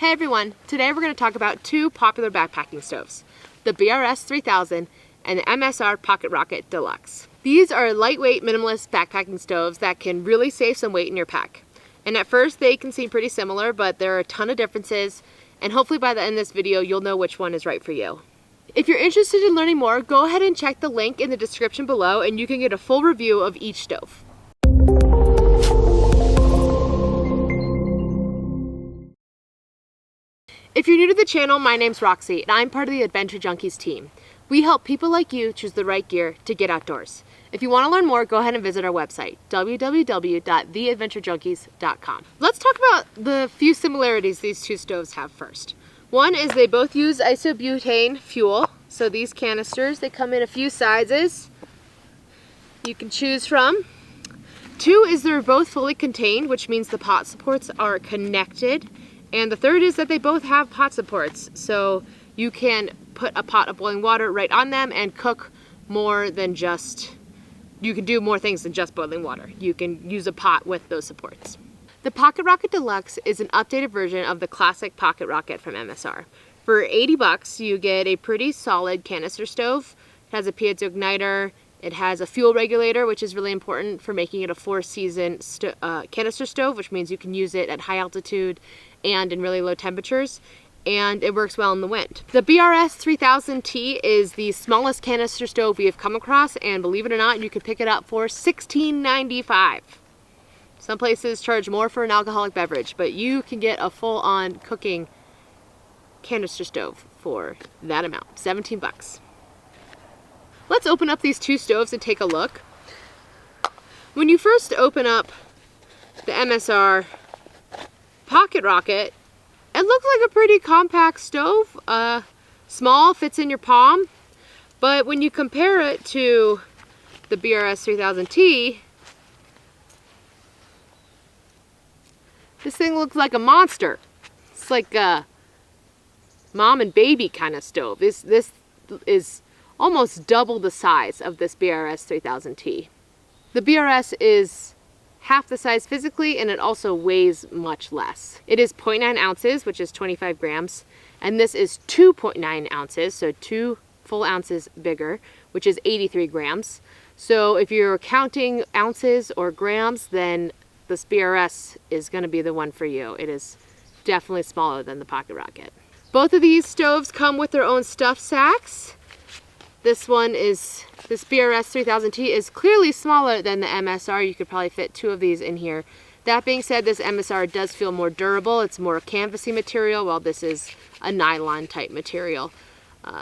Hey everyone, today we're going to talk about two popular backpacking stoves, the BRS-3000 and the MSR Pocket Rocket Deluxe. These are lightweight minimalist backpacking stoves that can really save some weight in your pack. And at first they can seem pretty similar, but there are a ton of differences, and hopefully by the end of this video you'll know which one is right for you. If you're interested in learning more, go ahead and check the link in the description below and you can get a full review of each stove. If you're new to the channel, my name's Roxy and I'm part of the Adventure Junkies team. We help people like you choose the right gear to get outdoors. If you want to learn more, go ahead and visit our website, www.theadventurejunkies.com. Let's talk about the few similarities these two stoves have first. One is they both use isobutane fuel. So these canisters, they come in a few sizes you can choose from. Two is they're both fully contained, which means the pot supports are connected. And the third is that they both have pot supports, so you can put a pot of boiling water right on them and cook more than just, you can do more things than just boiling water. You can use a pot with those supports. The Pocket Rocket Deluxe is an updated version of the classic Pocket Rocket from MSR. For 80 bucks, you get a pretty solid canister stove. It has a piezo igniter. It has a fuel regulator, which is really important for making it a 4-season canister stove, which means you can use it at high altitude and in really low temperatures, and it works well in the wind. The BRS-3000T is the smallest canister stove we have come across, and believe it or not, you can pick it up for $16.95. Some places charge more for an alcoholic beverage, but you can get a full-on cooking canister stove for that amount, 17 bucks. Let's open up these two stoves and take a look. When you first open up the MSR Pocket Rocket, it looks like a pretty compact stove. Small, fits in your palm, but when you compare it to the BRS-3000T, this thing looks like a monster. It's like a mom and baby kind of stove. This is almost double the size of this BRS-3000T. The BRS is half the size physically, and it also weighs much less. It is 0.9 ounces, which is 25 grams, and this is 2.9 ounces, so 2 full ounces bigger, which is 83 grams. So if you're counting ounces or grams, then this BRS is going to be the one for you. It is definitely smaller than the Pocket Rocket. Both of these stoves come with their own stuff sacks. This BRS-3000T is clearly smaller than the MSR. You could probably fit 2 of these in here. That being said, this MSR does feel more durable. It's more canvasy material, while this is a nylon type material.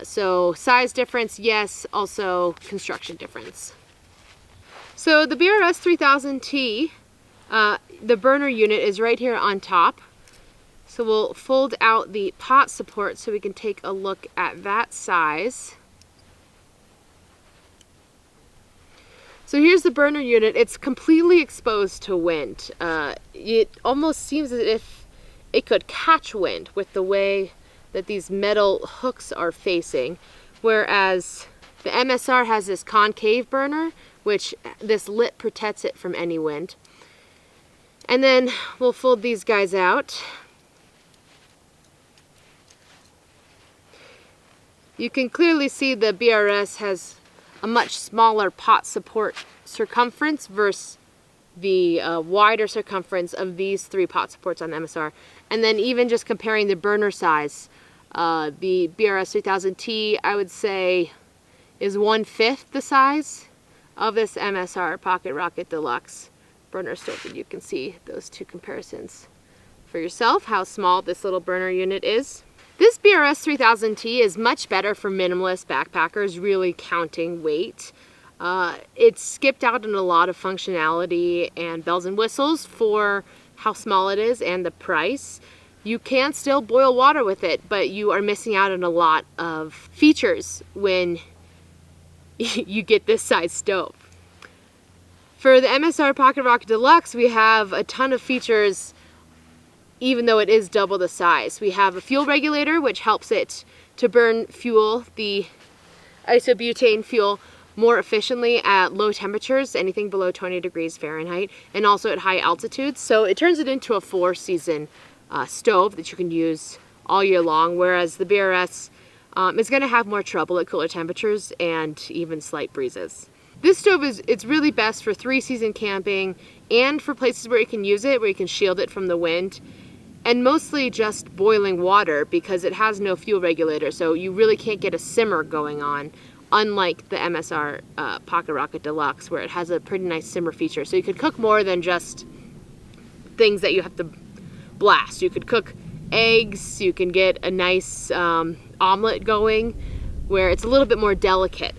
So size difference, yes, also construction difference. So the BRS-3000T, the burner unit is right here on top. So we'll fold out the pot support so we can take a look at that size. So here's the burner unit. It's completely exposed to wind. It almost seems as if it could catch wind with the way that these metal hooks are facing, whereas the MSR has this concave burner, which this lip protects it from any wind. And then we'll fold these guys out. You can clearly see the BRS has a much smaller pot support circumference versus the wider circumference of these 3 pot supports on the MSR. And then even just comparing the burner size, the BRS-3000T, I would say, is 1/5 the size of this MSR Pocket Rocket Deluxe burner stove. And you can see those 2 comparisons for yourself, how small this little burner unit is. This BRS-3000T is much better for minimalist backpackers, really counting weight. It's skipped out on a lot of functionality and bells and whistles for how small it is and the price. You can still boil water with it, but you are missing out on a lot of features when you get this size stove. For the MSR Pocket Rocket Deluxe, we have a ton of features even though it is double the size. We have a fuel regulator, which helps it to burn fuel, the isobutane fuel, more efficiently at low temperatures, anything below 20 degrees Fahrenheit, and also at high altitudes. So it turns it into a 4-season stove that you can use all year long, whereas the BRS is going to have more trouble at cooler temperatures and even slight breezes. This stove it's really best for 3-season camping and for places where you can use it, where you can shield it from the wind, and mostly just boiling water because it has no fuel regulator, so you really can't get a simmer going on, unlike the MSR Pocket Rocket Deluxe, where it has a pretty nice simmer feature. So you could cook more than just things that you have to blast. You could cook eggs, you can get a nice omelet going where it's a little bit more delicate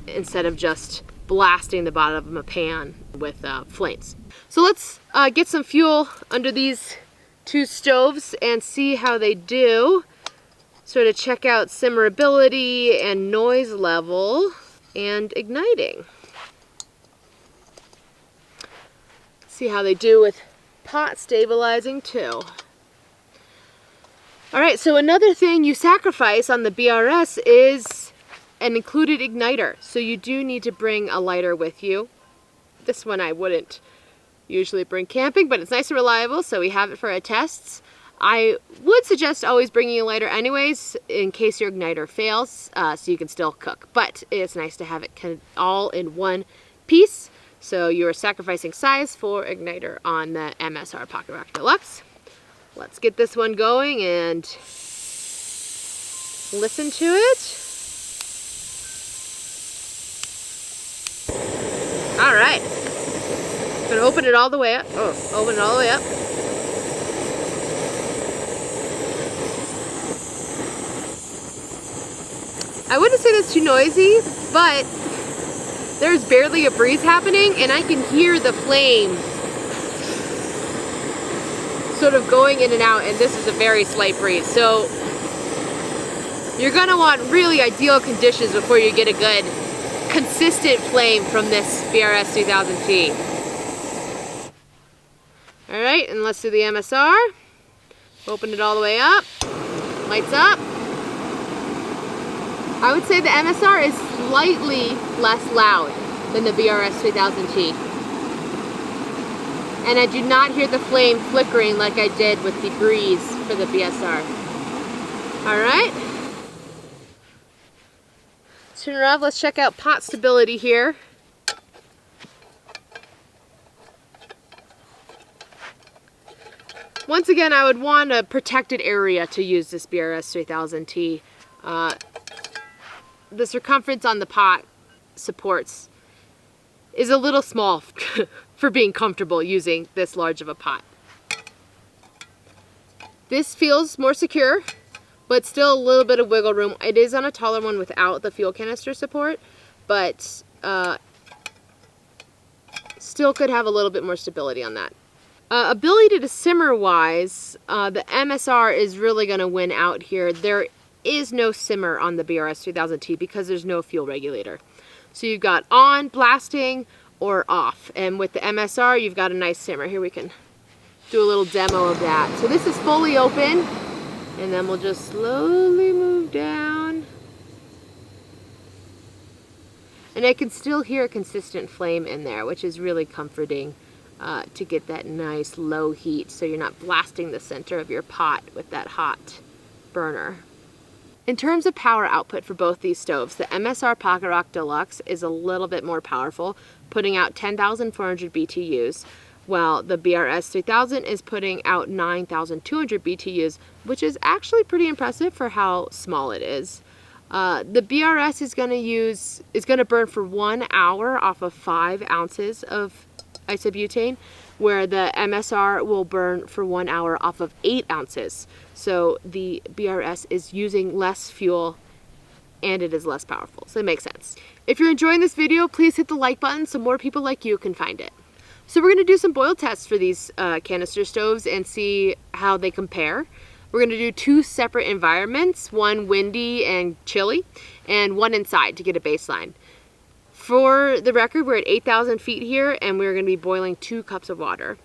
instead of just blasting the bottom of a pan with flames. So let's get some fuel under these two stoves and see how they do. Sort of check out simmerability and noise level and igniting. See how they do with pot stabilizing too. Alright, so another thing you sacrifice on the BRS is an included igniter. So you do need to bring a lighter with you. This one I wouldn't usually bring camping, but it's nice and reliable, so we have it for our tests. I would suggest always bringing a lighter anyways, in case your igniter fails, so you can still cook. But it's nice to have it kind of all in one piece. So you're sacrificing size for igniter on the MSR Pocket Rocket Deluxe. Let's get this one going and listen to it. All right. Gonna open it all the way up. Oh, open it all the way up. I wouldn't say that's too noisy, but there's barely a breeze happening and I can hear the flame sort of going in and out, and this is a very slight breeze. So you're gonna want really ideal conditions before you get a good consistent flame from this BRS-3000T. All right, and let's do the MSR. Open it all the way up, lights up. I would say the MSR is slightly less loud than the BRS-3000T. And I do not hear the flame flickering like I did with the breeze for the BSR. All right. Turn it off. Let's check out pot stability here. Once again, I would want a protected area to use this BRS-3000T. The circumference on the pot supports is a little small for being comfortable using this large of a pot. This feels more secure, but still a little bit of wiggle room. It is on a taller one without the fuel canister support, but still could have a little bit more stability on that. Ability to simmer wise, the MSR is really going to win out here. There is no simmer on the BRS-3000T because there's no fuel regulator. So you've got on, blasting, or off. And with the MSR, you've got a nice simmer. Here we can do a little demo of that. So this is fully open, and then we'll just slowly move down. And I can still hear a consistent flame in there, which is really comforting to get that nice low heat so you're not blasting the center of your pot with that hot burner. In terms of power output for both these stoves, the MSR Pocket Rocket Deluxe is a little bit more powerful, putting out 10,400 BTUs, while the BRS-3000 is putting out 9,200 BTUs, which is actually pretty impressive for how small it is. The BRS is going to burn for 1 hour off of 5 ounces of isobutane, where the MSR will burn for 1 hour off of 8 ounces. So the BRS is using less fuel and it is less powerful. So it makes sense. If you're enjoying this video, please hit the like button so more people like you can find it. So we're going to do some boil tests for these canister stoves and see how they compare. We're going to do 2 separate environments, one windy and chilly, and one inside to get a baseline. For the record, we're at 8,000 feet here, and we're going to be boiling 2 cups of water.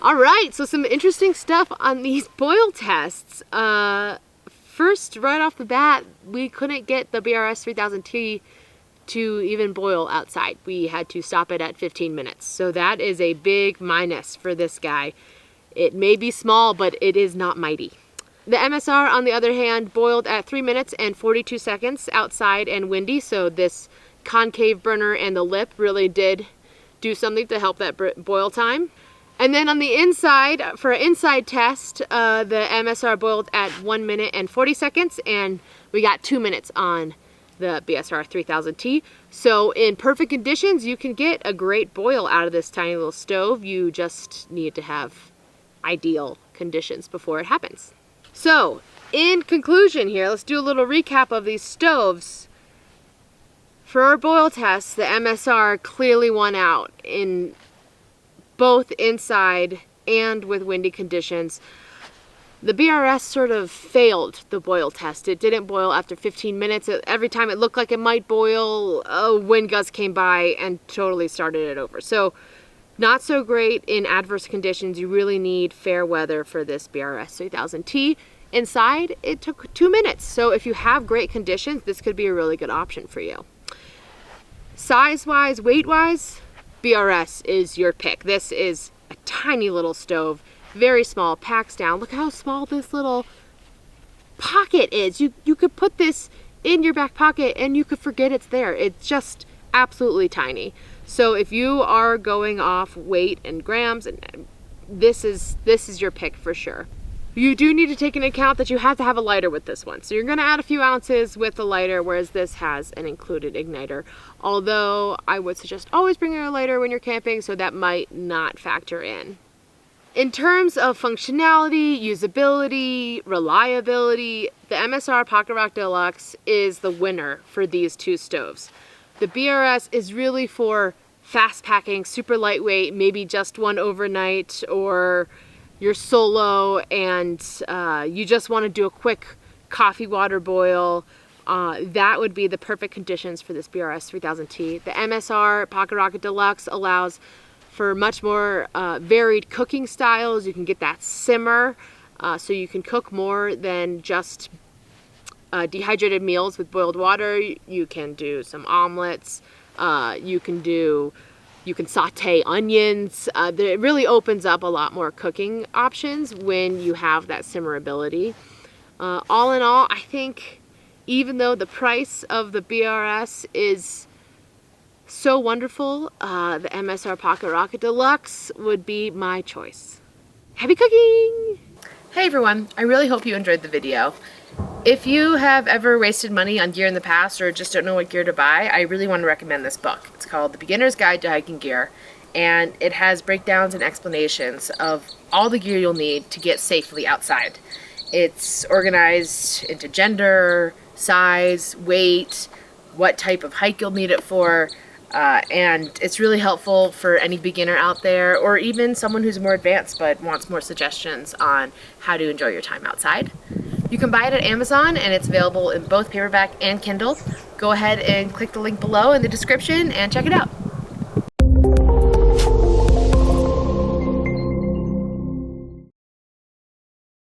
All right, so some interesting stuff on these boil tests. First, right off the bat, we couldn't get the BRS-3000T to even boil outside. We had to stop it at 15 minutes. So that is a big minus for this guy. It may be small, but it is not mighty. The MSR, on the other hand, boiled at 3 minutes and 42 seconds outside and windy. So this concave burner and the lip really did do something to help that boil time. And then on the inside, for an inside test, the MSR boiled at 1 minute and 40 seconds, and we got 2 minutes on the BRS-3000T. So in perfect conditions, you can get a great boil out of this tiny little stove. You just need to have ideal conditions before it happens. So in conclusion here, let's do a little recap of these stoves. For our boil tests, the MSR clearly won out in both inside and with windy conditions. The BRS sort of failed the boil test. It didn't boil after 15 minutes. Every time it looked like it might boil, a wind gust came by and totally started it over. So not so great in adverse conditions. You really need fair weather for this BRS-3000T. Inside, it took 2 minutes. So if you have great conditions, this could be a really good option for you. Size-wise, weight-wise, BRS is your pick. This is a tiny little stove, very small, packs down. Look how small this little pocket is. You could put this in your back pocket and you could forget it's there. It's just absolutely tiny. So if you are going off weight and grams, and this is your pick for sure. You do need to take into account that you have to have a lighter with this one. So you're going to add a few ounces with the lighter, whereas this has an included igniter. Although I would suggest always bringing a lighter when you're camping, so that might not factor in. In terms of functionality, usability, reliability, the MSR Pocket Rock Deluxe is the winner for these two stoves. The BRS is really for fast packing, super lightweight, maybe just one overnight, or you're solo and you just want to do a quick coffee water boil. That would be the perfect conditions for this BRS-3000T. The MSR Pocket Rocket Deluxe allows for much more varied cooking styles. You can get that simmer, so you can cook more than just dehydrated meals with boiled water. You can do some omelets. You can saute onions. It really opens up a lot more cooking options when you have that simmer ability. All in all, I think even though the price of the BRS is so wonderful, the MSR Pocket Rocket Deluxe would be my choice. Happy cooking! Hey everyone, I really hope you enjoyed the video. If you have ever wasted money on gear in the past or just don't know what gear to buy, I really want to recommend this book. It's called The Beginner's Guide to Hiking Gear, and it has breakdowns and explanations of all the gear you'll need to get safely outside. It's organized into gender, size, weight, what type of hike you'll need it for, and it's really helpful for any beginner out there, or even someone who's more advanced but wants more suggestions on how to enjoy your time outside. You can buy it at Amazon, and it's available in both paperback and Kindle. Go ahead and click the link below in the description and check it out.